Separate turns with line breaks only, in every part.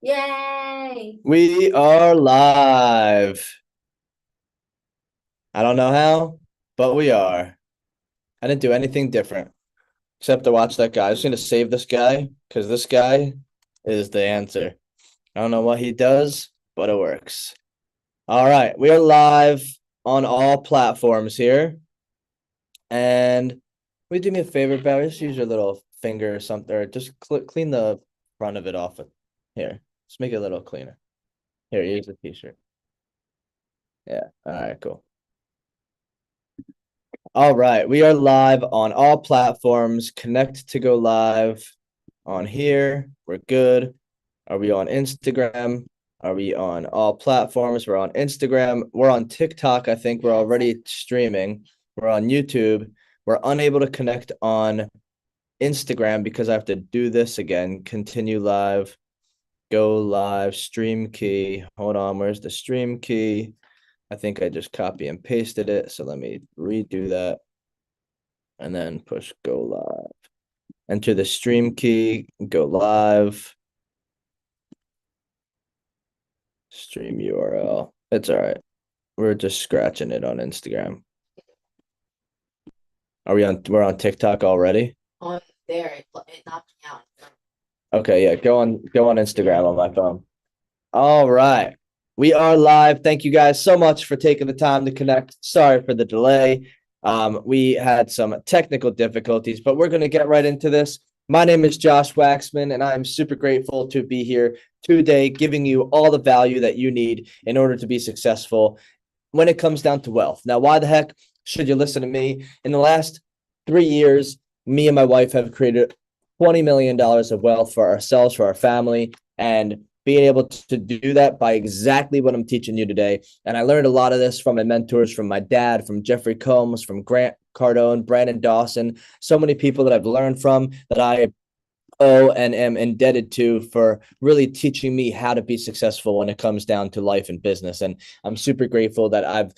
Yay!
We are live. I don't know how, but we are. I didn't do anything different except to watch that guy. I'm just gonna save this guy because this guy is the answer. I don't know what he does, but it works. All right, we are live on all platforms here. And will you do me a favor, Barry? Just use your little finger or something, or just clean the front of it off. Here, just make it a little cleaner. Here, use the t-shirt. Yeah. All right, cool. All right, we are live on all platforms. Connect to go live on here. We're good. Are we on Instagram? Are we on all platforms? We're on Instagram. We're on TikTok. I think we're already streaming. We're on YouTube. We're unable to connect on Instagram because I have to do this again. Continue live, go live, stream key. Hold on, where's the stream key? I think I just copy and pasted it. So let me redo that and then push go live. Enter the stream key, go live, stream URL. It's all right. We're just scratching it on Instagram. We're on TikTok already?
On there, it knocked me out.
Okay, yeah, go on Instagram on my phone. All right. We are live. Thank you guys so much for taking the time to connect. Sorry for the delay. We had some technical difficulties, but we're going to get right into this. My name is Josh Waxman, and I'm super grateful to be here today, giving you all the value that you need in order to be successful when it comes down to wealth. Now, why the heck should you listen to me? In the last 3 years, me and my wife have created $20 million of wealth for ourselves, for our family, and being able to do that by exactly what I'm teaching you today. And I learned a lot of this from my mentors, from my dad, from Jeffrey Combs, from Grant Cardone, Brandon Dawson, so many people that I've learned from that I owe and am indebted to for really teaching me how to be successful when it comes down to life and business. And I'm super grateful that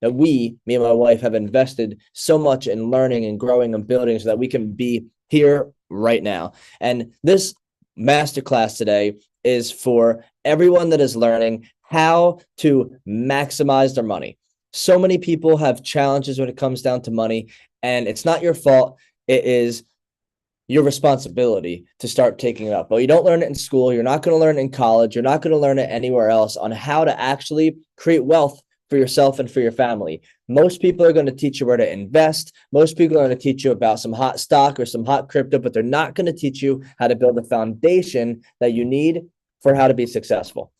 me and my wife, have invested so much in learning and growing and building so that we can be here right now. And this masterclass today is for everyone that is learning how to maximize their money. So many people have challenges when it comes down to money, and it's not your fault. It is your responsibility to start taking it up. But you don't learn it in school. You're not going to learn it in college. You're not going to learn it anywhere else on how to actually create wealth for yourself and for your family. Most people are going to teach you where to invest. Most people are going to teach you about some hot stock or some hot crypto, but they're not going to teach you how to build the foundation that you need for how to be successful.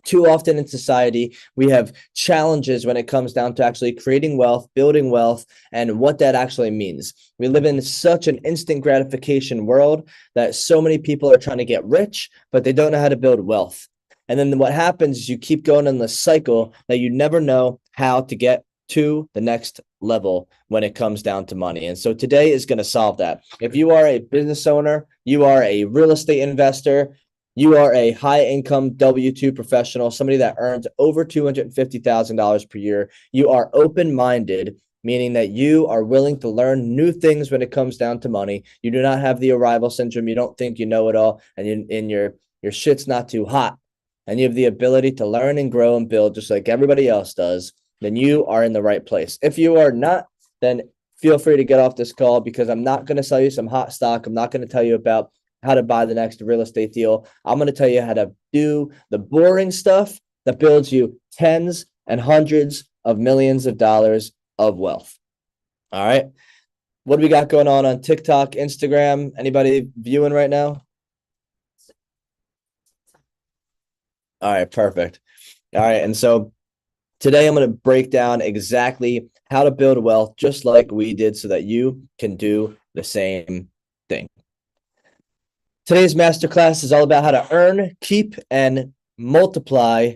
Too often in society, we have challenges when it comes down to actually creating wealth, building wealth, and what that actually means. We live in such an instant gratification world that so many people are trying to get rich, but they don't know how to build wealth. And then what happens is you keep going in the cycle that you never know how to get to the next level when it comes down to money. And so today is going to solve that. If you are a business owner, you are a real estate investor, you are a high income W-2 professional, somebody that earns over $250,000 per year. You are open minded, meaning that you are willing to learn new things when it comes down to money. You do not have the arrival syndrome. You don't think you know it all, and your shit's not too hot. And you have the ability to learn and grow and build just like everybody else does. Then you are in the right place. If you are not, then feel free to get off this call because I'm not going to sell you some hot stock. I'm not going to tell you about how to buy the next real estate deal. I'm going to tell you how to do the boring stuff that builds you tens and hundreds of millions of dollars of wealth. All right. What do we got going on TikTok, Instagram? Anybody viewing right now? All right, perfect. All right. And so today I'm going to break down exactly how to build wealth just like we did so that you can do the same thing. Today's masterclass is all about how to earn, keep, and multiply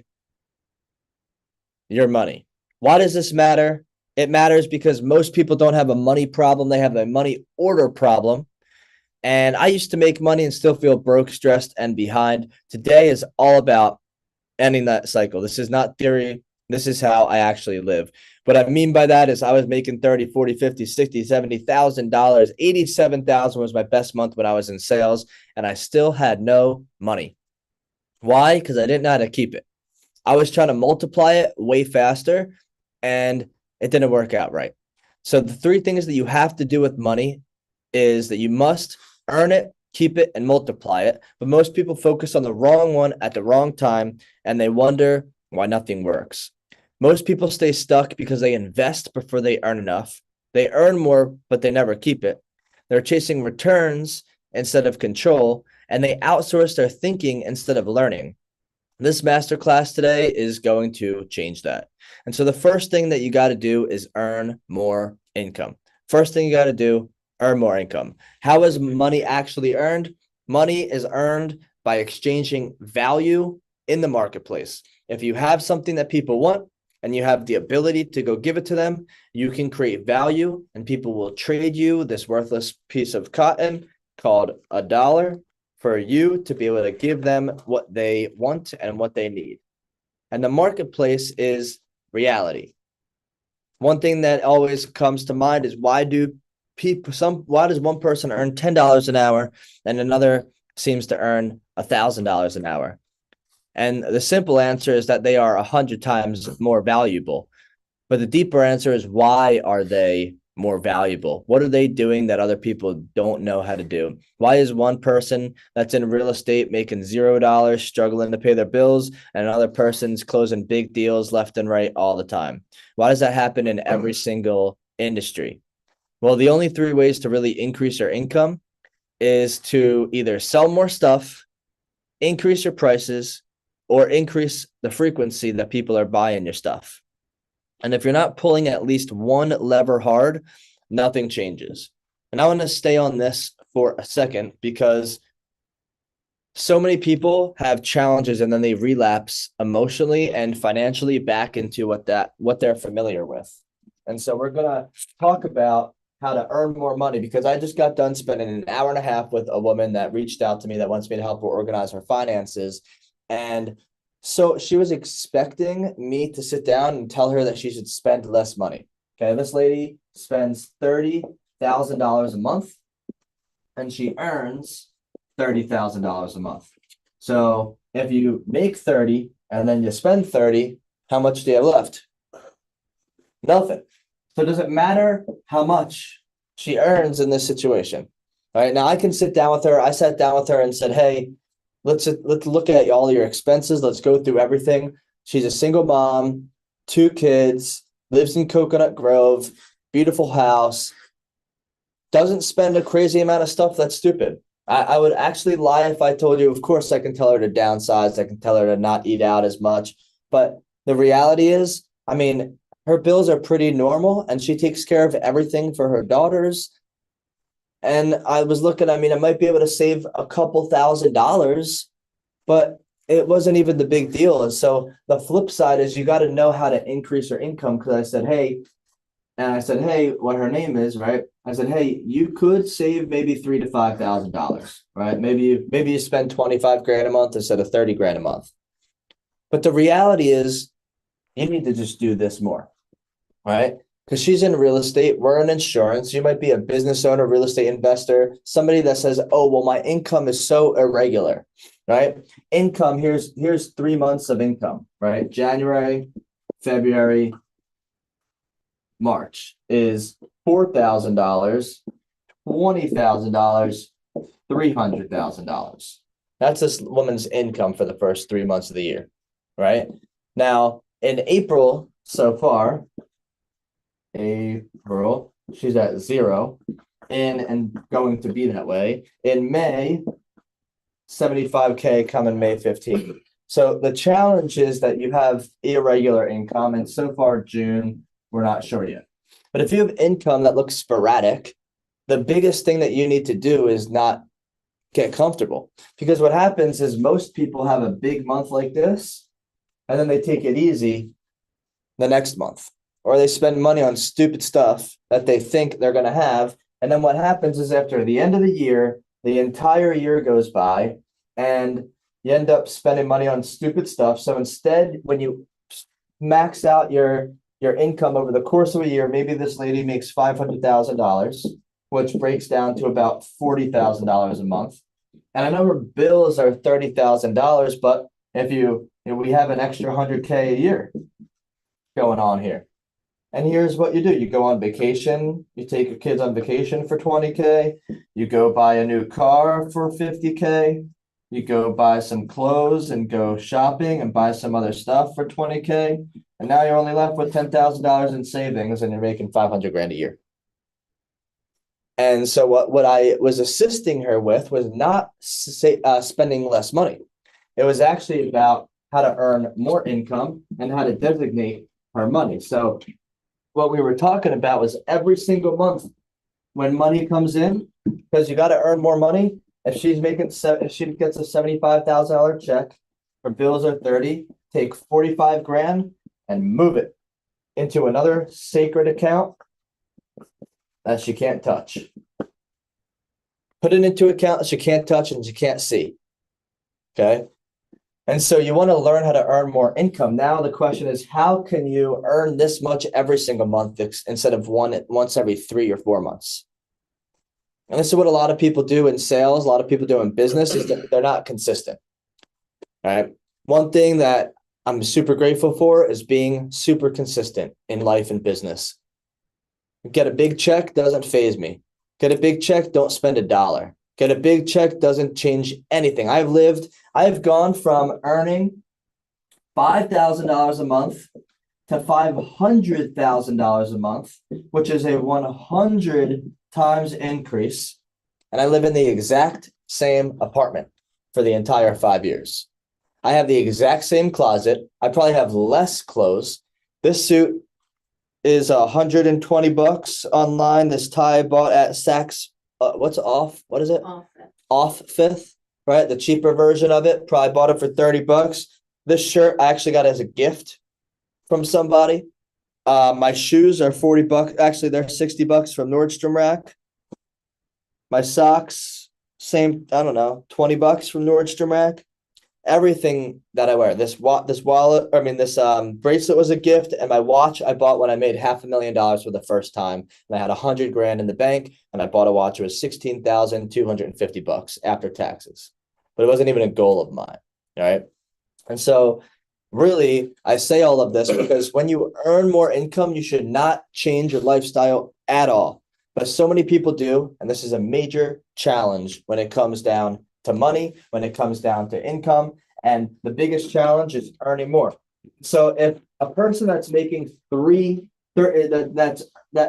your money. Why does this matter? It matters because most people don't have a money problem. They have a money order problem. And I used to make money and still feel broke, stressed, and behind. Today is all about ending that cycle. This is not theory. This is how I actually live. What I mean by that is I was making 30, 40, 50, 60, $70,000. 87,000 was my best month when I was in sales, and I still had no money. Why? Because I didn't know how to keep it. I was trying to multiply it way faster and it didn't work out right. So the three things that you have to do with money is that you must earn it, keep it, and multiply it. But most people focus on the wrong one at the wrong time and they wonder why nothing works. Most people stay stuck because they invest before they earn enough. They earn more, but they never keep it. They're chasing returns instead of control, and they outsource their thinking instead of learning. This masterclass today is going to change that. And so the first thing that you got to do is earn more income. First thing you got to do, earn more income. How is money actually earned? Money is earned by exchanging value in the marketplace. If you have something that people want and you have the ability to go give it to them, you can create value and people will trade you this worthless piece of cotton called a dollar for you to be able to give them what they want and what they need. And the marketplace is reality. One thing that always comes to mind is why does one person earn $10 an hour and another seems to earn $1,000 an hour? And the simple answer is that they are 100 times more valuable. But the deeper answer is why are they more valuable? What are they doing that other people don't know how to do? Why is one person that's in real estate making $0, struggling to pay their bills, and another person's closing big deals left and right all the time? Why does that happen in every single industry? Well, the only three ways to really increase your income is to either sell more stuff, increase your prices, or increase the frequency that people are buying your stuff. And if you're not pulling at least one lever hard, nothing changes. And I want to stay on this for a second because so many people have challenges and then they relapse emotionally and financially back into what they're familiar with. And so we're going to talk about how to earn more money because I just got done spending an hour and a half with a woman that reached out to me that wants me to help her organize her finances. And so she was expecting me to sit down and tell her that she should spend less money. Okay, this lady spends $30,000 a month and she earns $30,000 a month. So if you make 30 and then you spend 30, how much do you have left? Nothing. So does it matter how much she earns in this situation? All right, now I can sit down with her. I sat down with her and said, hey, let's look at all your expenses. Let's go through everything. She's a single mom, 2 kids, lives in Coconut Grove, beautiful house, doesn't spend a crazy amount of stuff. That's stupid. I would actually lie if I told you, of course, I can tell her to downsize. I can tell her to not eat out as much. But the reality is, I mean, her bills are pretty normal and she takes care of everything for her daughters. And I was looking, I mean, I might be able to save a couple $1,000s, but it wasn't even the big deal. And so the flip side is you got to know how to increase your income. Because I said, hey, what her name is, right? I said, hey, you could save maybe $3,000 to $5,000, right? Maybe you spend 25 grand a month instead of 30 grand a month. But the reality is you need to just do this more, right? Because she's in real estate, we're in insurance. You might be a business owner, real estate investor, somebody that says, oh, well, my income is so irregular, right? Income, here's 3 months of income, right? January, February, March is $4,000, $20,000, $300,000. That's this woman's income for the first 3 months of the year, right? Now, in April so far, April, she's at 0 and going to be that way. In May, 75K coming May 15th. So the challenge is that you have irregular income, and so far June, we're not sure yet. But if you have income that looks sporadic, the biggest thing that you need to do is not get comfortable. Because what happens is most people have a big month like this, and then they take it easy the next month. Or they spend money on stupid stuff that they think they're going to have. And then what happens is after the end of the year, the entire year goes by and you end up spending money on stupid stuff. So instead, when you max out your income over the course of a year, maybe this lady makes $500,000, which breaks down to about $40,000 a month. And I know her bills are $30,000, but we have an extra 100K a year going on here. And here's what you do. You go on vacation, you take your kids on vacation for 20K, you go buy a new car for 50K, you go buy some clothes and go shopping and buy some other stuff for 20K. And now you're only left with $10,000 in savings and you're making 500 grand a year. And so what I was assisting her with was not spending less money. It was actually about how to earn more income and how to designate her money. So what we were talking about was every single month when money comes in, because you got to earn more money. If she gets a $75,000 check, her bills are 30, take 45 grand and move it into another sacred account that she can't touch. Put it into an account that she can't touch and she can't see. Okay. And so you want to learn how to earn more income. Now the question is, how can you earn this much every single month instead of once every 3 or 4 months? And this is what a lot of people do in sales, a lot of people do in business, is that they're not consistent. All right. One thing that I'm super grateful for is being super consistent in life and business. Get a big check, doesn't faze me. Get a big check, don't spend $1. Get a big check, doesn't change anything. I've gone from earning $5,000 a month to $500,000 a month, which is a 100 times increase. And I live in the exact same apartment for the entire 5 years. I have the exact same closet. I probably have less clothes. This suit is $120 online. This tie I bought at Saks. What's off? What is it? Off Fifth, right? The cheaper version of it. Probably bought it for $30. This shirt I actually got as a gift from somebody. My shoes are $40. Actually, they're $60 from Nordstrom Rack. My socks, same, I don't know, $20 from Nordstrom Rack. Everything that I wear, this wallet, this bracelet was a gift, and my watch I bought when I made $500,000 for the first time, and I had 100 grand in the bank, and I bought a watch. It was $16,250 after taxes, but it wasn't even a goal of mine. All right, and so really, I say all of this because when you earn more income, you should not change your lifestyle at all. But so many people do, and this is a major challenge when it comes down to money, when it comes down to income, and the biggest challenge is earning more. So if a person that's making that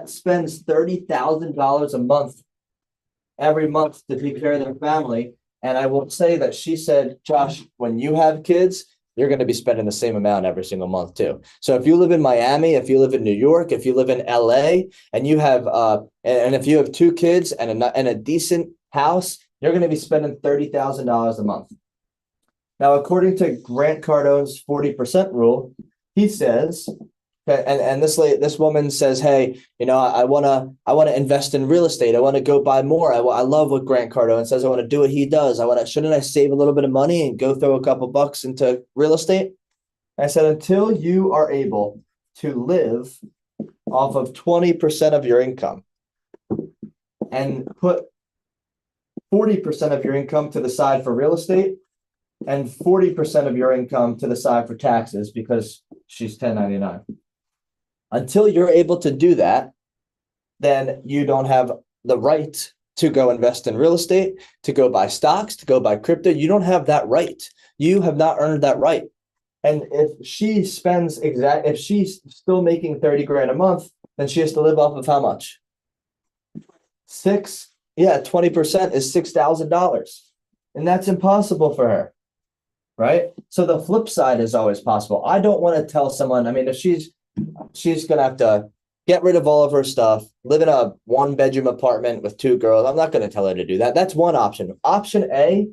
spends $30,000 a month every month to take care of their family, and I will say that she said, Josh, when you have kids, you're going to be spending the same amount every single month too. So if you live in Miami, if you live in New York, if you live in LA, and you have and if you have 2 kids and a decent house, you're going to be spending $30,000 a month. Now, according to Grant Cardone's 40% rule, he says, and this woman says, hey, I want to invest in real estate. I want to go buy more. I love what Grant Cardone says. I want to do what he does. Shouldn't I save a little bit of money and go throw a couple bucks into real estate? I said, until you are able to live off of 20% of your income and put 40% of your income to the side for real estate and 40% of your income to the side for taxes because she's 1099. Until you're able to do that, then you don't have the right to go invest in real estate, to go buy stocks, to go buy crypto. You don't have that right. You have not earned that right. And if she's still making 30 grand a month, then she has to live off of how much? 20% is $6,000. And that's impossible for her, right? So the flip side is always possible. I don't want to tell someone, if she's going to have to get rid of all of her stuff, live in a 1-bedroom apartment with 2 girls. I'm not going to tell her to do that. That's one option. Option A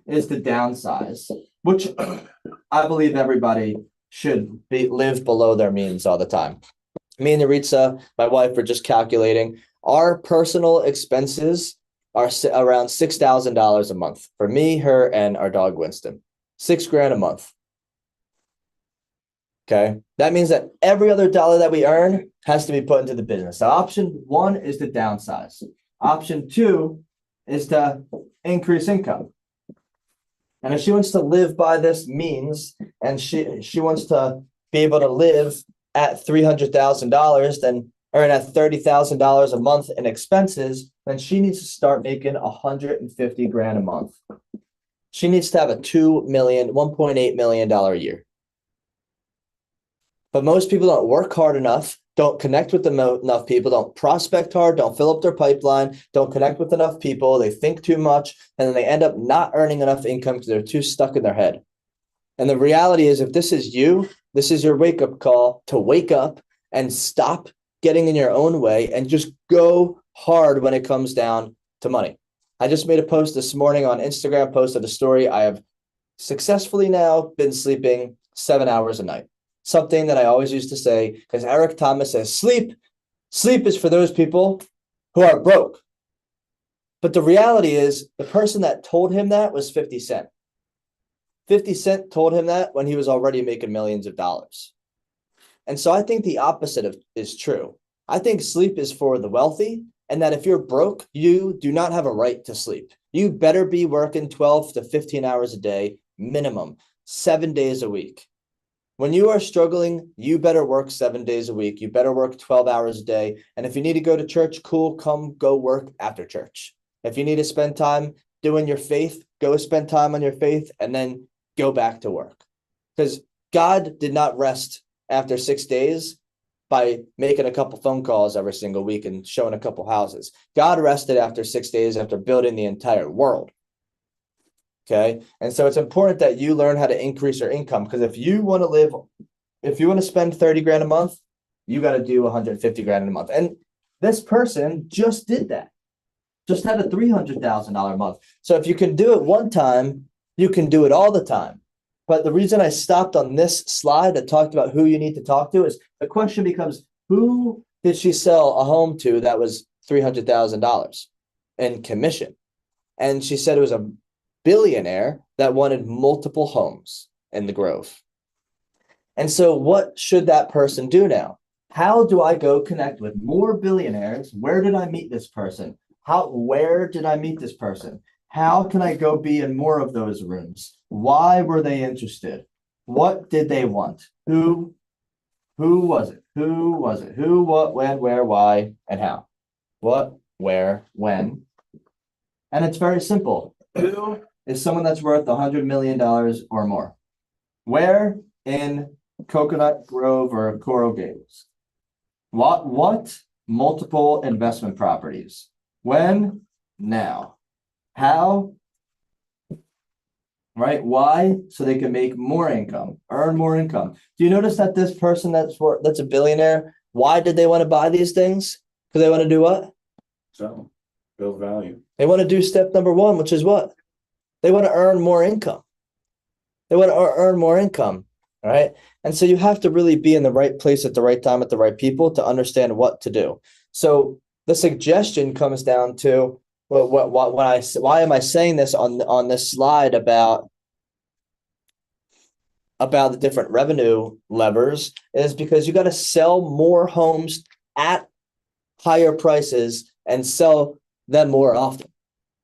is to downsize, which I believe everybody should live below their means all the time. Me and Yaritza, my wife, are just calculating. Our personal expenses are around $6,000 a month for me, her, and our dog Winston. $6 grand a month. Okay, that means that every other dollar that we earn has to be put into the business. So option 1 is to downsize. Option 2 is to increase income. And if she wants to live by this means, and she wants to be able to live at $300,000, then earn at $30,000 a month in expenses, then she needs to start making 150 grand a month. She needs to have a $1.8 million a year. But most people don't work hard enough, don't connect with enough people, don't prospect hard, don't fill up their pipeline, don't connect with enough people. They think too much, and then they end up not earning enough income because they're too stuck in their head. And the reality is, if this is you, this is your wake-up call to wake up and stop getting in your own way and just go hard when it comes down to money. I just made a post this morning on Instagram, posted a story. I have successfully now been sleeping 7 hours a night. Something that I always used to say, because Eric Thomas says, sleep is for those people who are broke. But the reality is, the person that told him that was 50 Cent. 50 Cent told him that when he was already making millions of dollars. And so I think the opposite is true. I think sleep is for the wealthy, and that if you're broke, you do not have a right to sleep. You better be working 12 to 15 hours a day, minimum, 7 days a week. When you are struggling, you better work 7 days a week. You better work 12 hours a day. And if you need to go to church, cool, go work after church. If you need to spend time doing your faith, go spend time on your faith and then go back to work. Because God did not rest after 6 days by making a couple phone calls every single week and showing a couple houses. God rested after 6 days after building the entire world. Okay. And so it's important that you learn how to increase your income, because if you want to spend 30 grand a month, you got to do 150 grand a month. And this person just did that, just had a $300,000 a month. So if you can do it one time, you can do it all the time. But the reason I stopped on this slide that talked about who you need to talk to is the question becomes, who did she sell a home to that was $300,000 in commission? And she said it was a billionaire that wanted multiple homes in the Grove. And so what should that person do now? How do I go connect with more billionaires? Where did I meet this person? Where did I meet this person? How can I go be in more of those rooms? Why were they interested? What did they want? Who was it? Who, what, when, where, why, and how? What, where, when? And it's very simple. Who is someone that's worth $100 million or more? Where? In Coconut Grove or Coral Gables. What? Multiple investment properties. When? Now. How? Right? Why? So they can make more income, earn more income. Do you notice that this person that's a billionaire, why did they want to buy these things? Because they want to do what?
So build value.
They want to do step number one, which is what? They want to earn more income. They want to earn more income, right? And so you have to really be in the right place at the right time with the right people to understand what to do. So the suggestion comes down to why am I saying this on this slide about the different revenue levers is because you got to sell more homes at higher prices and sell them more often.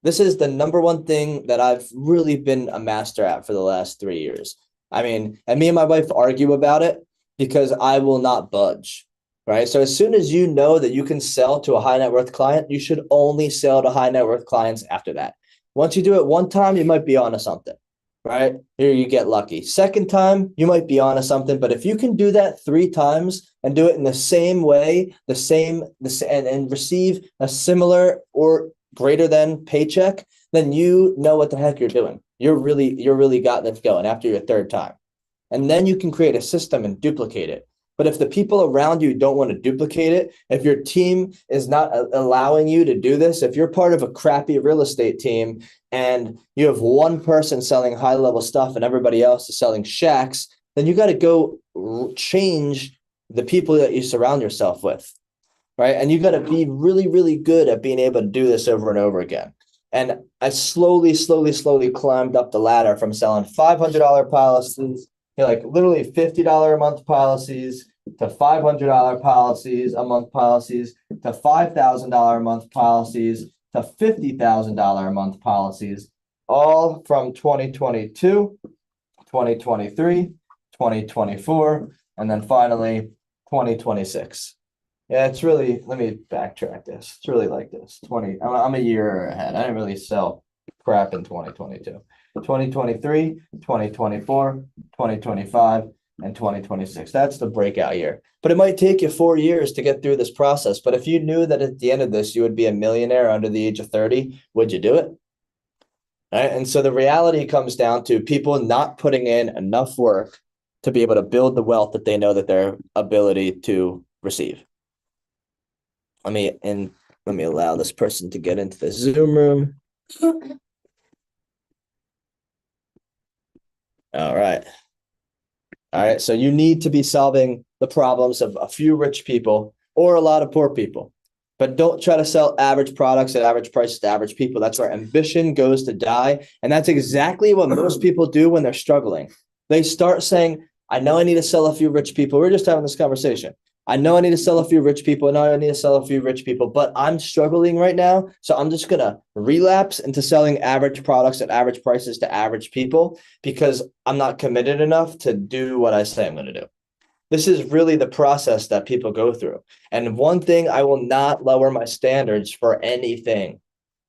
This is the number one thing that I've really been a master at for the last 3 years. I mean, and me and my wife argue about it because I will not budge, right? So as soon as you know that you can sell to a high net worth client, you should only sell to high net worth clients after that. Once you do it one time, you might be onto something, right? Here you get lucky. Second time, you might be onto something. But if you can do that 3 times and do it in the same way, and receive a similar or greater than paycheck, then you know what the heck you're doing. You're really got this going after your 3rd time. And then you can create a system and duplicate it. But if the people around you don't want to duplicate it, if your team is not allowing you to do this, if you're part of a crappy real estate team and you have one person selling high level stuff and everybody else is selling shacks, then you got to go change the people that you surround yourself with. Right. And you got to be really, really good at being able to do this over and over again. And I slowly climbed up the ladder from selling $500 policies, like literally $50 a month policies, to $500 policies a month policies, to $5,000 a month policies, to $50,000 a month policies. all from 2022, 2023, 2024, and then finally 2026. Yeah, it's really, let me backtrack this. It's really like this. I'm a year ahead. I didn't really sell crap in 2022. 2023, 2024, 2025, and 2026. That's the breakout year. But it might take you 4 years to get through this process. But if you knew that at the end of this, you would be a millionaire under the age of 30, would you do it? Right? And so the reality comes down to people not putting in enough work to be able to build the wealth that they know that their ability to receive. Let me allow this person to get into the Zoom room. All right. All right. So you need to be solving the problems of a few rich people or a lot of poor people. But don't try to sell average products at average prices to average people. That's where ambition goes to die. And that's exactly what most people do when they're struggling. They start saying, I know I need to sell a few rich people. We're just having this conversation. I know I need to sell a few rich people. I know I need to sell a few rich people, but I'm struggling right now. So I'm just going to relapse into selling average products at average prices to average people because I'm not committed enough to do what I say I'm going to do. This is really the process that people go through. And one thing, I will not lower my standards for anything.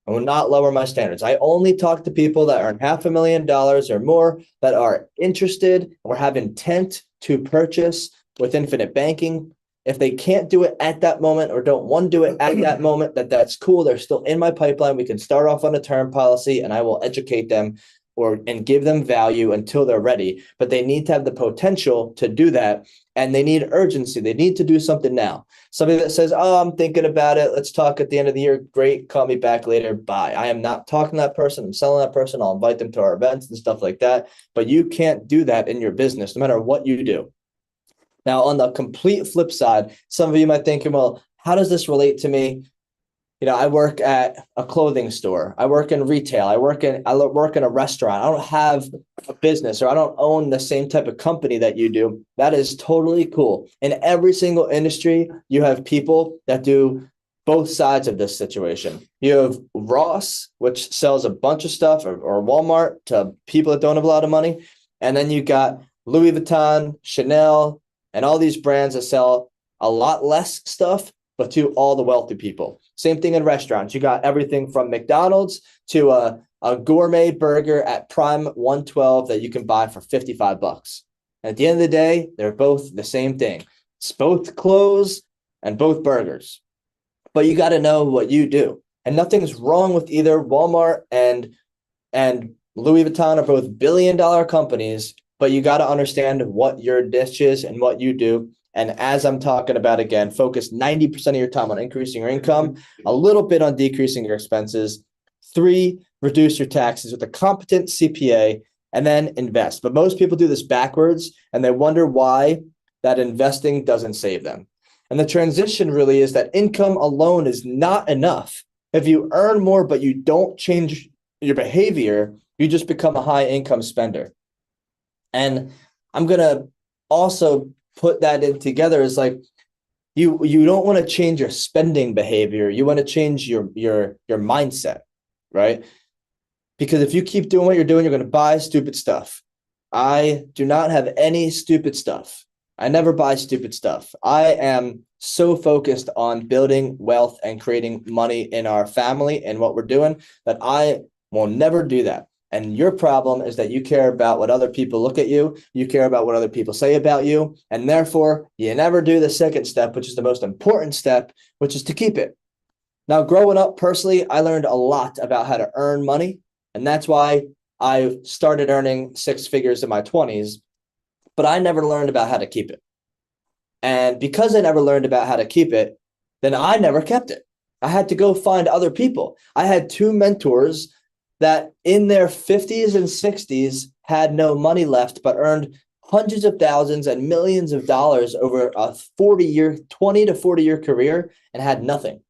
I will not lower my standards. I only talk to people that earn $500,000 or more, that are interested or have intent to purchase with infinite banking. If they can't do it at that moment or don't want to do it at that moment, that's cool. They're still in my pipeline. We can start off on a term policy and I will educate them and give them value until they're ready. But they need to have the potential to do that. And they need urgency. They need to do something now. Somebody that says, oh, I'm thinking about it. Let's talk at the end of the year. Great. Call me back later. Bye. I am not talking to that person. I'm selling that person. I'll invite them to our events and stuff like that. But you can't do that in your business, no matter what you do. Now, on the complete flip side, some of you might think, well, how does this relate to me? You know, I work at a clothing store. I work in retail. I work in a restaurant. I don't have a business or I don't own the same type of company that you do. That is totally cool. In every single industry, you have people that do both sides of this situation. You have Ross, which sells a bunch of stuff, or Walmart to people that don't have a lot of money. And then you got Louis Vuitton, Chanel, and all these brands that sell a lot less stuff, but to all the wealthy people. Same thing in restaurants. You got everything from McDonald's to a gourmet burger at Prime 112 that you can buy for $55. And at the end of the day, they're both the same thing. It's both clothes and both burgers. But you got to know what you do. And nothing's wrong with either. Walmart and Louis Vuitton are both billion-dollar companies, but you got to understand what your niche is and what you do. And as I'm talking about again, focus 90% of your time on increasing your income, a little bit on decreasing your expenses. 3, reduce your taxes with a competent CPA, and then invest. But most people do this backwards, and they wonder why that investing doesn't save them. And the transition really is that income alone is not enough. If you earn more, but you don't change your behavior, you just become a high income spender. And I'm going to also put that in together as like, you don't want to change your spending behavior. You want to change your mindset, right? Because if you keep doing what you're doing, you're going to buy stupid stuff. I do not have any stupid stuff. I never buy stupid stuff. I am so focused on building wealth and creating money in our family and what we're doing that I will never do that. And your problem is that you care about what other people look at you. You care about what other people say about you. And therefore, you never do the second step, which is the most important step, which is to keep it. Now, growing up personally, I learned a lot about how to earn money. And that's why I started earning 6 figures in my 20s. But I never learned about how to keep it. And because I never learned about how to keep it, then I never kept it. I had to go find other people. I had 2 mentors that in their 50s and 60s had no money left, but earned hundreds of thousands and millions of dollars over a 20 to 40 year career and had nothing.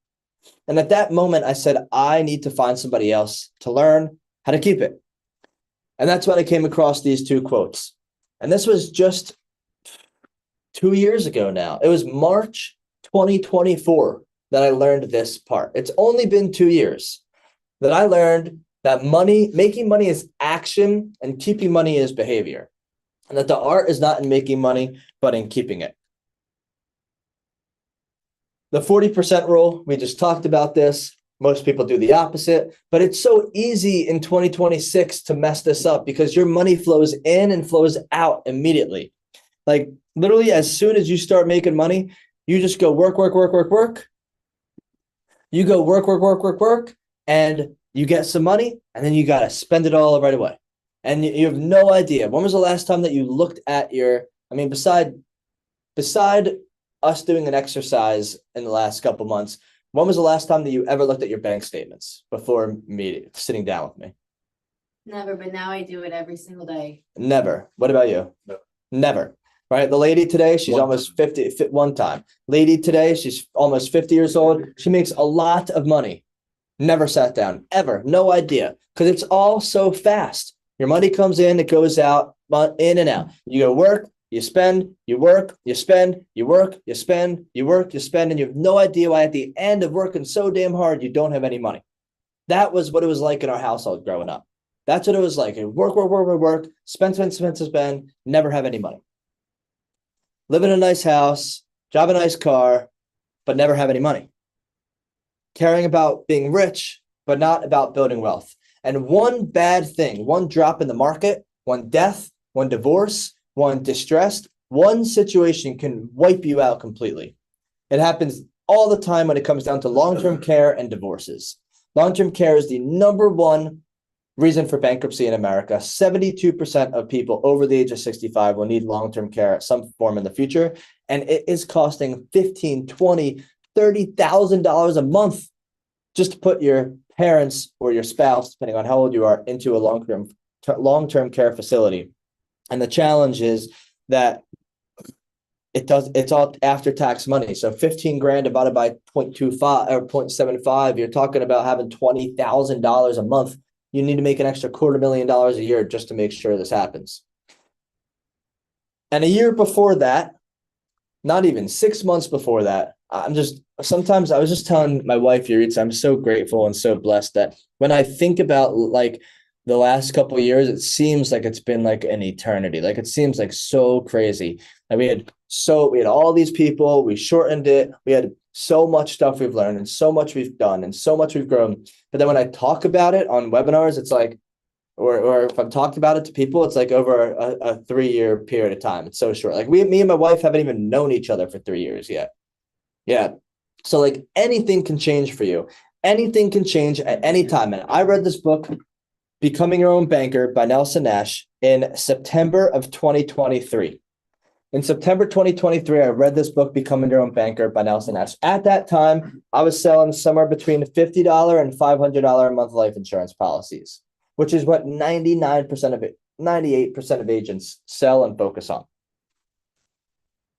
And at that moment, I said, I need to find somebody else to learn how to keep it. And that's when I came across these 2 quotes. And this was just 2 years ago now. It was March 2024 that I learned this part. It's only been 2 years that I learned that making money is action and keeping money is behavior. And that the art is not in making money, but in keeping it. The 40% rule, we just talked about this. Most people do the opposite, but it's so easy in 2026 to mess this up because your money flows in and flows out immediately. Like literally, as soon as you start making money, you just go work, work, work, work, work. You go work, work, work, work, work, and you get some money, and then you got to spend it all right away. And you have no idea. When was the last time that you looked at beside us doing an exercise in the last couple months, when was the last time that you ever looked at your bank statements before sitting down with me?
Never, but now I do it every single day.
Never. What about you?
No.
Never. Right. The lady today, she's almost 50 one time. Lady today, she's almost 50 years old. She makes a lot of money. Never sat down, ever. No idea. Because it's all so fast. Your money comes in, it goes out, in and out. You go work, you spend, you work, you spend, you work, you spend, you work, you spend, and you have no idea why at the end of working so damn hard, you don't have any money. That was what it was like in our household growing up. That's what it was like. Work, work, work, work, work, spend, never have any money. Live in a nice house, drive a nice car, but never have any money. Caring about being rich, but not about building wealth. And one bad thing, one drop in the market, one death, one divorce, one distress, one situation can wipe you out completely. It happens all the time when it comes down to long-term care and divorces. Long-term care is the number one reason for bankruptcy in America. 72% of people over the age of 65 will need long-term care at some form in the future. And it is costing $15,000, $20,000, $30,000 a month just to put your parents or your spouse, depending on how old you are, into a long-term care facility. And the challenge is that it's all after-tax money. So 15 grand divided by 0.25 or 0.75, you're talking about having $20,000 a month. You need to make an extra $250,000 a year just to make sure this happens. And a year before that, not even 6 months before that, sometimes I was just telling my wife, Yuritsa, I'm so grateful and so blessed that when I think about like the last couple of years, it seems like it's been like an eternity. Like it seems like so crazy. Like we had all these people, we shortened it, we had so much stuff we've learned and so much we've done and so much we've grown. But then when I talk about it on webinars, it's like, or if I've talked about it to people, it's like over a 3-year period of time. It's so short. Like me and my wife haven't even known each other for 3 years yet. Yeah. So like anything can change for you. Anything can change at any time. And I read this book, Becoming Your Own Banker by Nelson Nash, in September of 2023. In September 2023, I read this book, Becoming Your Own Banker by Nelson Nash. At that time, I was selling somewhere between $50 and $500 a month life insurance policies, which is what 98% of agents sell and focus on.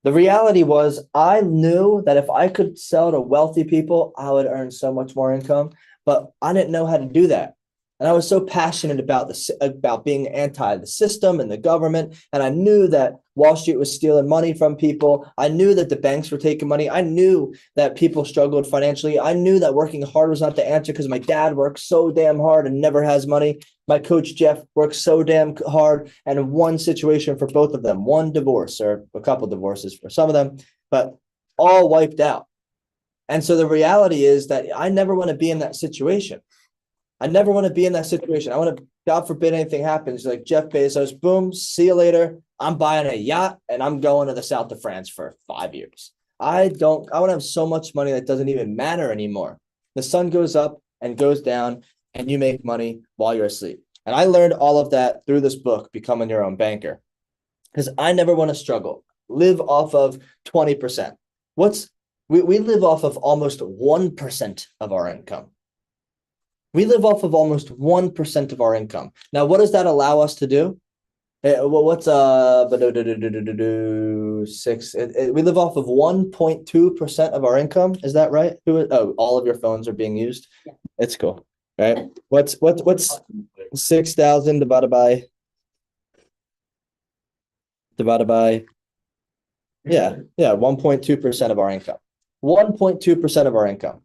The reality was I knew that if I could sell to wealthy people, I would earn so much more income, but I didn't know how to do that. And I was so passionate about being anti the system and the government. And I knew that Wall Street was stealing money from people. I knew that the banks were taking money. I knew that people struggled financially. I knew that working hard was not the answer because my dad works so damn hard and never has money. My coach, Jeff, works so damn hard. And one situation for both of them, one divorce or a couple divorces for some of them, but all wiped out. And so the reality is that I never want to be in that situation. I never want to be in that situation. I want to, God forbid anything happens, like Jeff Bezos, boom, see you later. I'm buying a yacht and I'm going to the south of France for 5 years. I want to have so much money that doesn't even matter anymore. The sun goes up and goes down and you make money while you're asleep. And I learned all of that through this book, Becoming Your Own Banker, because I never want to struggle. Live off of 20%. We live off of almost 1% of our income. We live off of almost 1% of our income. Now, what does that allow us to do? What's 6? We live off of 1.2% of our income. Is that right? All of your phones are being used.
Yeah.
It's cool, right? What's 6,000 divided by 1.2% of our income. 1.2% of our income.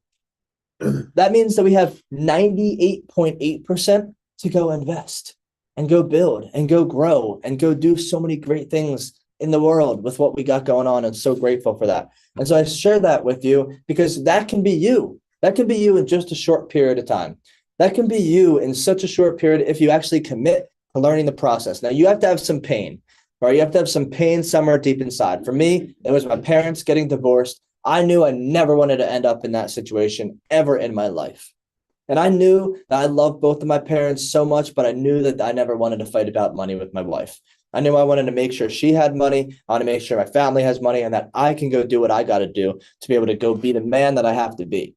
That means that we have 98.8% to go invest and go build and go grow and go do so many great things in the world with what we got going on, and so grateful for that. And so I share that with you because that can be you. That can be you in just a short period of time. That can be you in such a short period if you actually commit to learning the process. Now, you have to have some pain, or you have to have some pain somewhere deep inside. For me, it was my parents getting divorced. I knew I never wanted to end up in that situation ever in my life. And I knew that I loved both of my parents so much, but I knew that I never wanted to fight about money with my wife. I knew I wanted to make sure she had money. I want to make sure my family has money, and that I can go do what I got to do to be able to go be the man that I have to be.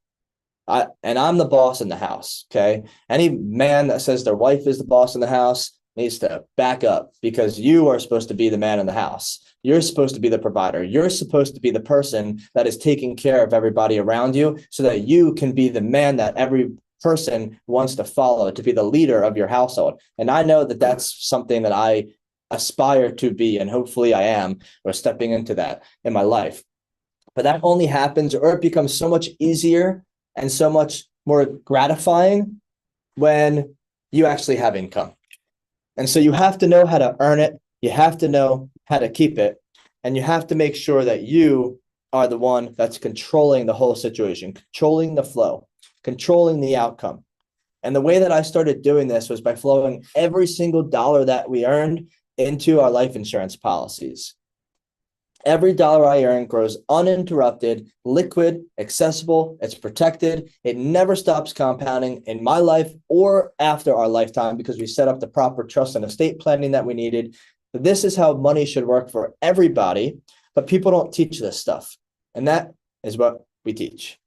I'm the boss in the house. Okay. Any man that says their wife is the boss in the house needs to back up, because you are supposed to be the man in the house. You're supposed to be the provider. You're supposed to be the person that is taking care of everybody around you, so that you can be the man that every person wants to follow, to be the leader of your household. And I know that that's something that I aspire to be, and hopefully I am, or stepping into that in my life. But that only happens, or it becomes so much easier and so much more gratifying when you actually have income. And so you have to know how to earn it. You have to know how to keep it. And you have to make sure that you are the one that's controlling the whole situation, controlling the flow, controlling the outcome. And the way that I started doing this was by flowing every single dollar that we earned into our life insurance policies. Every dollar I earn grows uninterrupted, liquid, accessible, it's protected. It never stops compounding in my life or after our lifetime, because we set up the proper trust and estate planning that we needed. But this is how money should work for everybody, but people don't teach this stuff. And that is what we teach.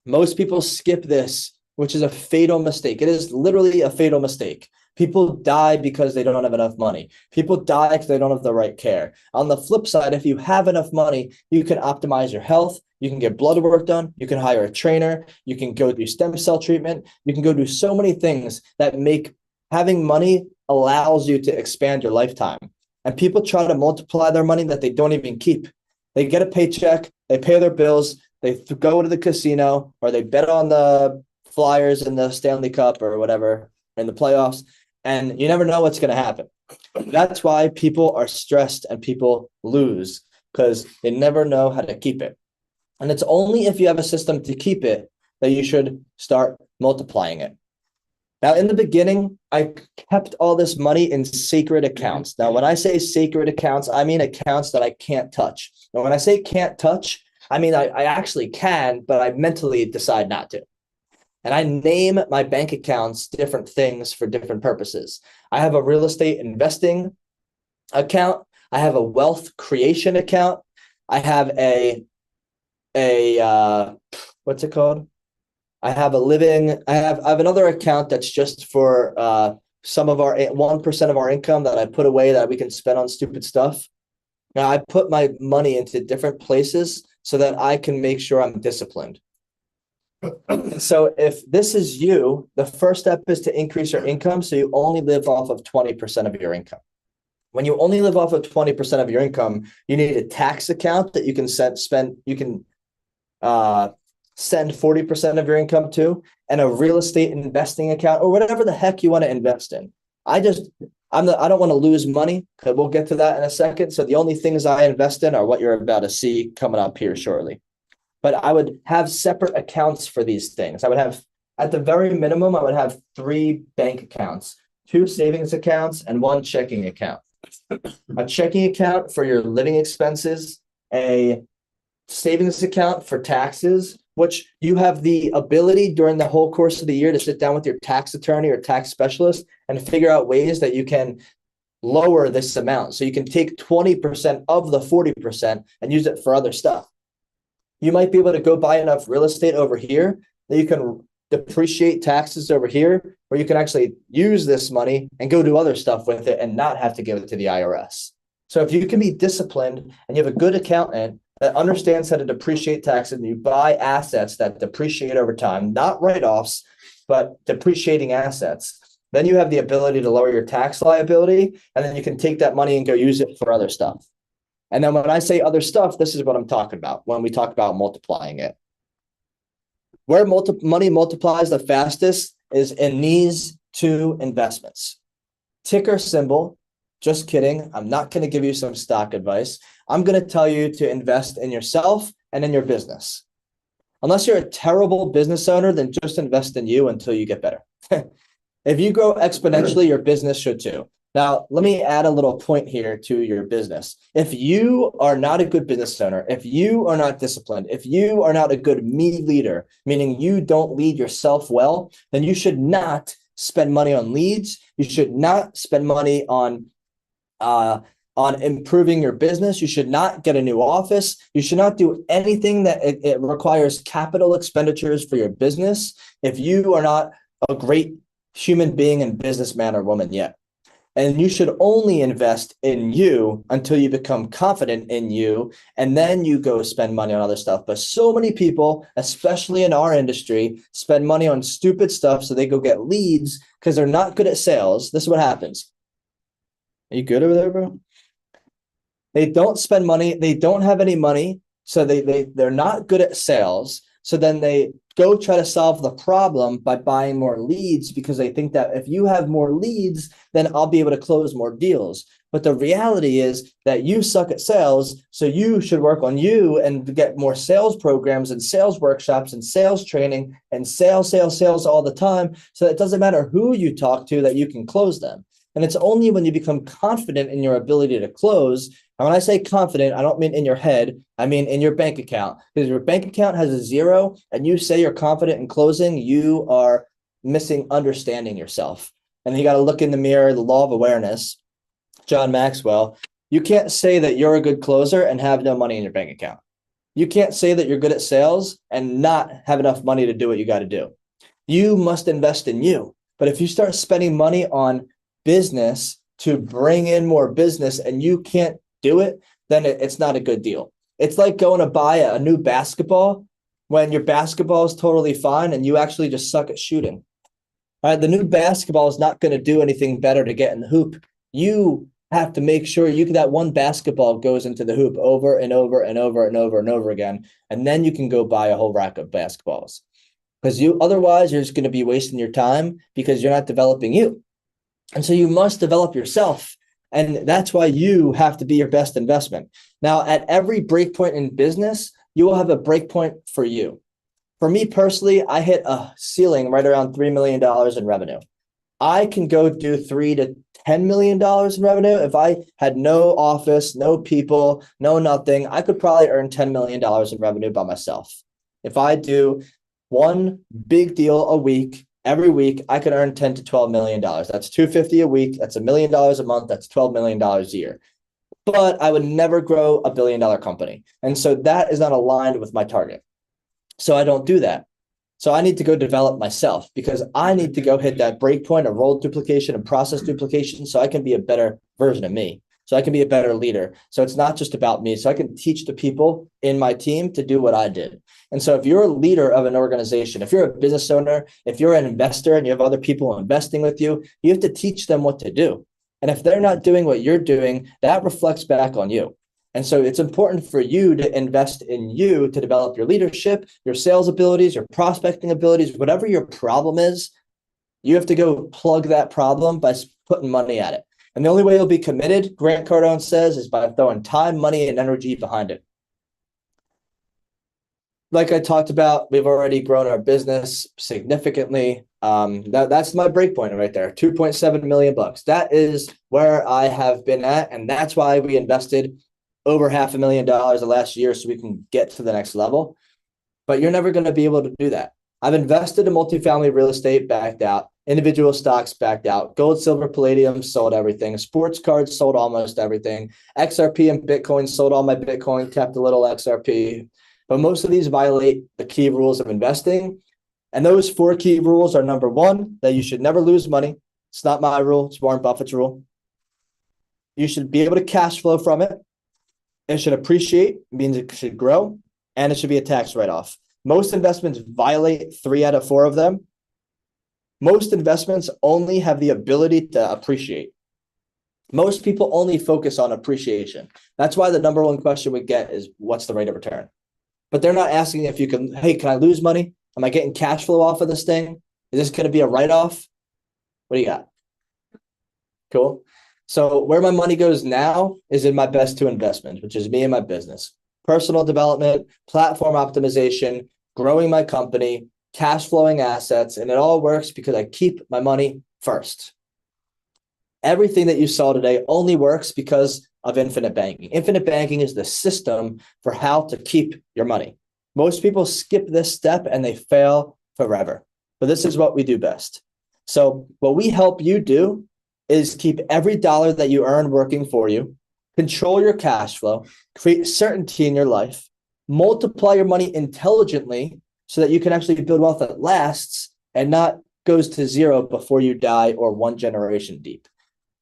Most people skip this, which is a fatal mistake. It is literally a fatal mistake. People die because they don't have enough money. People die because they don't have the right care. On the flip side, if you have enough money, you can optimize your health. You can get blood work done. You can hire a trainer. You can go do stem cell treatment. You can go do so many things that make having money allows you to expand your lifetime. And people try to multiply their money that they don't even keep. They get a paycheck, they pay their bills, they go to the casino, or they bet on the Flyers in the Stanley Cup or whatever in the playoffs. And you never know what's going to happen. That's why people are stressed and people lose, because they never know how to keep it. And it's only if you have a system to keep it that you should start multiplying it. Now, in the beginning, I kept all this money in sacred accounts. Now, when I say sacred accounts, I mean accounts that I can't touch. And when I say can't touch, I mean I actually can, but I mentally decide not to. And I name my bank accounts different things for different purposes. I have a real estate investing account. I have a wealth creation account. I have what's it called? I have another account that's just for some of our 1% of our income that I put away that we can spend on stupid stuff. Now I put my money into different places so that I can make sure I'm disciplined. So if this is you, the first step is to increase your income so you only live off of 20% of your income. When you only live off of 20% of your income, you need a tax account that you can send 40% of your income to, and a real estate investing account, or whatever the heck you want to invest in. I don't want to lose money, because we'll get to that in a second. So the only things I invest in are what you're about to see coming up here shortly. But I would have separate accounts for these things. I would have, at the very minimum, I would have 3 bank accounts, 2 savings accounts, and 1 checking account. A checking account for your living expenses, a savings account for taxes, which you have the ability during the whole course of the year to sit down with your tax attorney or tax specialist and figure out ways that you can lower this amount. So you can take 20% of the 40% and use it for other stuff. You might be able to go buy enough real estate over here that you can depreciate taxes over here, or you can actually use this money and go do other stuff with it and not have to give it to the IRS. So if you can be disciplined and you have a good accountant that understands how to depreciate taxes, and you buy assets that depreciate over time, not write-offs, but depreciating assets, then you have the ability to lower your tax liability, and then you can take that money and go use it for other stuff. And then when I say other stuff, this is what I'm talking about when we talk about multiplying it. Where money multiplies the fastest is in these two investments. Ticker symbol. Just kidding. I'm not going to give you some stock advice. I'm going to tell you to invest in yourself and in your business. Unless you're a terrible business owner, then just invest in you until you get better. If you grow exponentially, your business should too. Now, let me add a little point here to your business. If you are not a good business owner, if you are not disciplined, if you are not a good me leader, meaning you don't lead yourself well, then you should not spend money on leads. You should not spend money on improving your business. You should not get a new office. You should not do anything that it requires capital expenditures for your business if you are not a great human being and businessman or woman yet. And you should only invest in you until you become confident in you, and then you go spend money on other stuff. But so many people, especially in our industry, spend money on stupid stuff so they go get leads because they're not good at sales. This is what happens. Are you good over there, bro? They don't spend money. They don't have any money. So they're not good at sales. So then they go try to solve the problem by buying more leads because they think that if you have more leads, then I'll be able to close more deals. But the reality is that you suck at sales. So you should work on you and get more sales programs and sales workshops and sales training and sales all the time. So it doesn't matter who you talk to that you can close them. And it's only when you become confident in your ability to close. And when I say confident, I don't mean in your head. I mean in your bank account. Because your bank account has a zero and you say you're confident in closing, you are missing understanding yourself. And you got to look in the mirror, the law of awareness, John Maxwell. You can't say that you're a good closer and have no money in your bank account. You can't say that you're good at sales and not have enough money to do what you got to do. You must invest in you. But if you start spending money on business to bring in more business and you can't do it, then it's not a good deal. It's like going to buy a new basketball when your basketball is totally fine and you actually just suck at shooting. All right, the new basketball is not going to do anything better to get in the hoop. You have to make sure that one basketball goes into the hoop over and over and over and over and over again, and then you can go buy a whole rack of basketballs. Because otherwise you're just going to be wasting your time because you're not developing you. And so you must develop yourself. And that's why you have to be your best investment. Now, at every breakpoint in business, you will have a breakpoint for you. For me personally, I hit a ceiling right around $3 million in revenue. I can go do $3 to $10 million in revenue. If I had no office, no people, no nothing, I could probably earn $10 million in revenue by myself. If I do one big deal a week, every week, I could earn $10 to $12 million. That's $250 a week. That's $1 million a month. That's $12 million a year. But I would never grow a $1 billion company. And so that is not aligned with my target. So I don't do that. So I need to go develop myself because I need to go hit that breakpoint of role duplication and process duplication so I can be a better version of me. So I can be a better leader. So it's not just about me. So I can teach the people in my team to do what I did. And so if you're a leader of an organization, if you're a business owner, if you're an investor and you have other people investing with you, you have to teach them what to do. And if they're not doing what you're doing, that reflects back on you. And so it's important for you to invest in you to develop your leadership, your sales abilities, your prospecting abilities, whatever your problem is, you have to go plug that problem by putting money at it. And the only way you'll be committed, Grant Cardone says, is by throwing time, money, and energy behind it. Like I talked about, we've already grown our business significantly. That's my breakpoint right there, 2.7 million bucks. That is where I have been at, and that's why we invested over $500,000 the last year so we can get to the next level. But you're never going to be able to do that. I've invested in multifamily real estate, backed out. Individual stocks backed out. Gold, silver, palladium, sold everything. Sports cards, sold almost everything. XRP and Bitcoin, sold all my Bitcoin, kept a little XRP. But most of these violate the key rules of investing. And those 4 key rules are: number 1, that you should never lose money. It's not my rule. It's Warren Buffett's rule. You should be able to cash flow from it. It should appreciate, means it should grow, and it should be a tax write-off. Most investments violate 3 out of 4 of them. Most investments only have the ability to appreciate. Most people only focus on appreciation. That's why the number 1 question we get is, what's the rate of return? But they're not asking if you can, hey, can I lose money? Am I getting cash flow off of this thing? Is this going to be a write-off? What do you got? Cool. So where my money goes now is in my best two investments, which is me and my business. Personal development, platform optimization, growing my company, cash flowing assets, and it all works because I keep my money first. Everything that you saw today only works because of infinite banking. Infinite banking is the system for how to keep your money. Most people skip this step and they fail forever. But this is what we do best. So what we help you do is keep every dollar that you earn working for you, control your cash flow, create certainty in your life, multiply your money intelligently so that you can actually build wealth that lasts and not goes to zero before you die or one generation deep.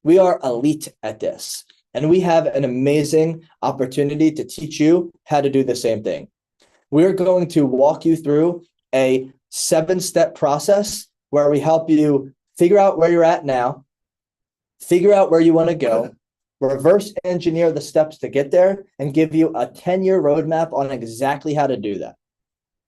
We are elite at this, and we have an amazing opportunity to teach you how to do the same thing. We're going to walk you through a 7-step process where we help you figure out where you're at now, figure out where you want to go, reverse engineer the steps to get there, and give you a 10-year roadmap on exactly how to do that.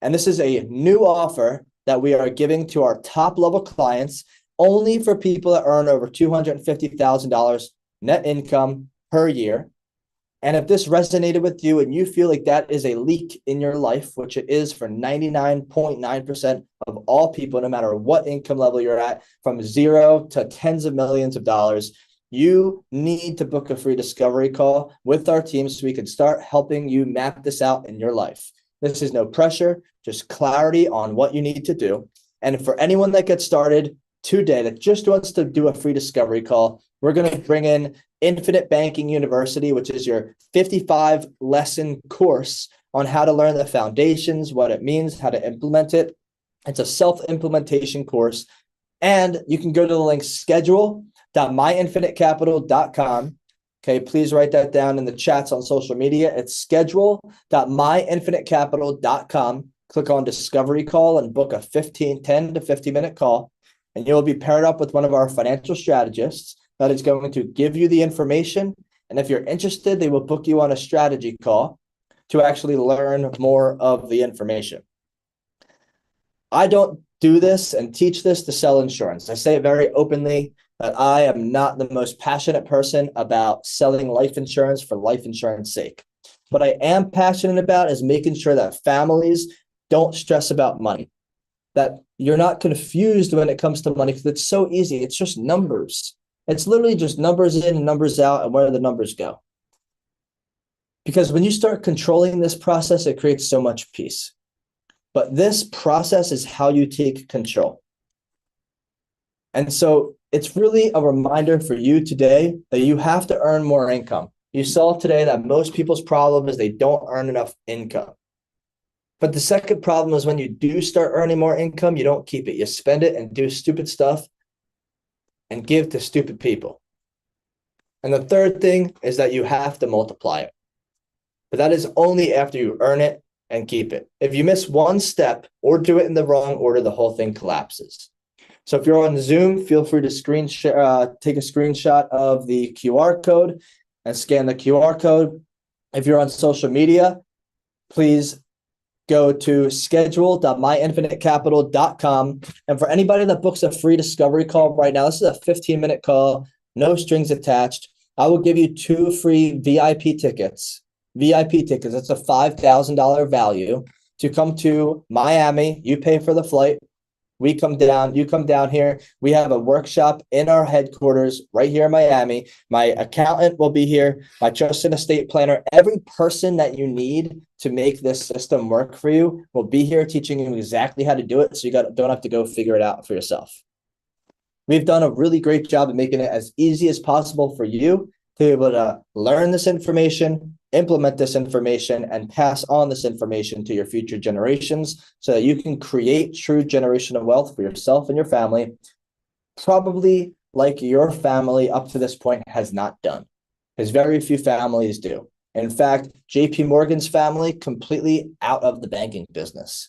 And this is a new offer that we are giving to our top level clients only for people that earn over $250,000 net income per year. And if this resonated with you and you feel like that is a leak in your life, which it is for 99.9% of all people, no matter what income level you're at, from zero to tens of millions of dollars, you need to book a free discovery call with our team so we can start helping you map this out in your life. This is no pressure, just clarity on what you need to do. And for anyone that gets started today that just wants to do a free discovery call, we're going to bring in Infinite Banking University, which is your 55-lesson course on how to learn the foundations, what it means, how to implement it. It's a self-implementation course. And you can go to the link schedule.myinfinitecapital.com. Okay, please write that down in the chats on social media. It's schedule.myinfinitecapital.com. Click on Discovery Call and book a 10 to 15-minute call. And you'll be paired up with one of our financial strategists that is going to give you the information. And if you're interested, they will book you on a strategy call to actually learn more of the information. I don't do this and teach this to sell insurance. I say it very openly that I am not the most passionate person about selling life insurance for life insurance sake. What I am passionate about is making sure that families don't stress about money, that you're not confused when it comes to money because it's so easy. It's just numbers. It's literally just numbers in and numbers out and where the numbers go. Because when you start controlling this process, it creates so much peace. But this process is how you take control. And so it's really a reminder for you today that you have to earn more income. You saw today that most people's problem is they don't earn enough income. But the second problem is when you do start earning more income, you don't keep it. You spend it and do stupid stuff and give to stupid people. And the third thing is that you have to multiply it. But that is only after you earn it and keep it. If you miss one step or do it in the wrong order, the whole thing collapses. So if you're on Zoom, feel free to take a screenshot of the QR code and scan the QR code. If you're on social media, please go to schedule.myinfinitecapital.com. And for anybody that books a free discovery call right now, this is a 15-minute call, no strings attached. I will give you 2 free VIP tickets. That's a $5,000 value to come to Miami. You pay for the flight. We come down, you come down here. We have a workshop in our headquarters right here in Miami. My accountant will be here, my trust and estate planner. Every person that you need to make this system work for you will be here teaching you exactly how to do it, so you don't have to go figure it out for yourself. We've done a really great job of making it as easy as possible for you to be able to learn this information, implement this information, and pass on this information to your future generations so that you can create true generational wealth for yourself and your family, probably like your family up to this point has not done, because very few families do. In fact, JP Morgan's family completely out of the banking business.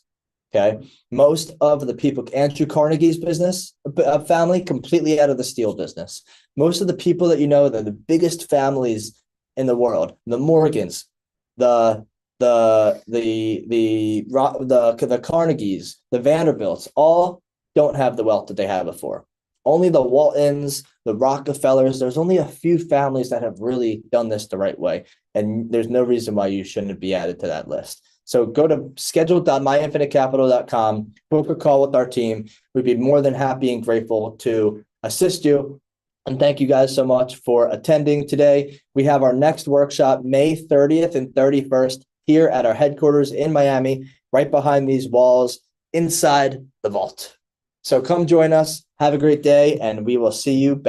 Okay, most of the people, Andrew Carnegie's business family, completely out of the steel business. Most of the people that you know, they're the biggest families in the world, the Morgans, the the Carnegies, the Vanderbilts, all don't have the wealth that they had before. Only the Waltons, the Rockefellers, there's only a few families that have really done this the right way. And there's no reason why you shouldn't be added to that list. So go to schedule.myinfinitecapital.com, book a call with our team. We'd be more than happy and grateful to assist you. And thank you guys so much for attending today. We have our next workshop May 30th and 31st here at our headquarters in Miami, right behind these walls, inside the vault. So come join us. Have a great day, and we will see you back.